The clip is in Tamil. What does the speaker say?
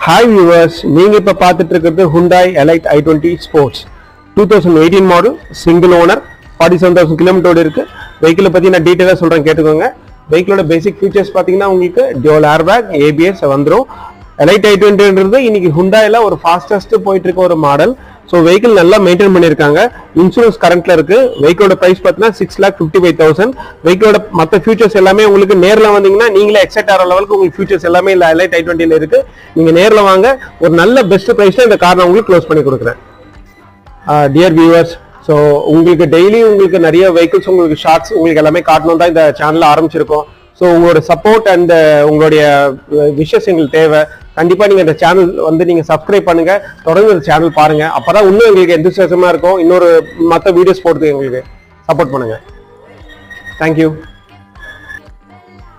Hi viewers, நீங்க இப்ப பார்த்துட்டு இருக்கிறது Hyundai Elite I20 Sports 2018 model single owner 47,000 kilometre இருக்கு. வெஹிக்கிளை பத்தி நான் டீடைலா சொல்றேன், கேட்டுக்கோங்க. வெஹிக்கிளோட பேசிக் ஃபீச்சர்ஸ் பாத்தீங்கன்னா உங்களுக்கு டியூவல் ஏர்பேக், ABS வந்துரும். Elite I20ன்றது இன்னைக்கு Hyundaiல ஒரு ஃபாஸ்டஸ்ட் போயிட்டு இருக்க ஒரு மாடல். ஸோ வெஹிக்கிள் நல்லா மெயின்டைன் பண்ணியிருக்காங்க. இன்சூரன்ஸ் கரண்ட்ல இருக்கு. வெஹிக்கிளோட பிரைஸ் பார்த்தீங்கன்னா 6,55,000. வெஹிக்கிளோட மற்ற ஃபியூச்சர்ஸ் எல்லாமே உங்களுக்கு நேரில் வந்தீங்கன்னா நீங்களே எக்ஸைட் ஆகிற லெவலுக்கு உங்களுக்கு ஃபியூச்சர்ஸ் எல்லாமே இல்லை Elite I20ல இருக்கு. நீங்க நேரில் வாங்க, ஒரு நல்ல பெஸ்ட் பிரைஸ்ல இந்த கார் நான் உங்களுக்கு க்ளோஸ் பண்ணி கொடுக்குறேன். டியர் வியூவர்ஸ், ஸோ உங்களுக்கு டெய்லி உங்களுக்கு நிறைய வெஹிக்கிள்ஸ் உங்களுக்கு ஷார்ட்ஸ் உங்களுக்கு எல்லாமே காட்டணும் தான் இந்த சேனல் ஆரம்பிச்சிருக்கோம். ஸோ உங்களோட சப்போர்ட் அண்ட் உங்களுடைய விஷஸ் எங்களுக்கு தேவை. கண்டிப்பா நீங்க இந்த சேனல் வந்து நீங்க சப்ஸ்கிரைப் பண்ணுங்க, தொடர்ந்து இந்த சேனல் பாருங்க. அப்பதான் இன்னும் எங்களுக்கு எந்தூசியாசமா இருக்கும் இன்னொரு மற்ற வீடியோஸ் போடுறதுக்கு எங்களுக்கு சப்போர்ட் பண்ணுங்க. தேங்க்யூ.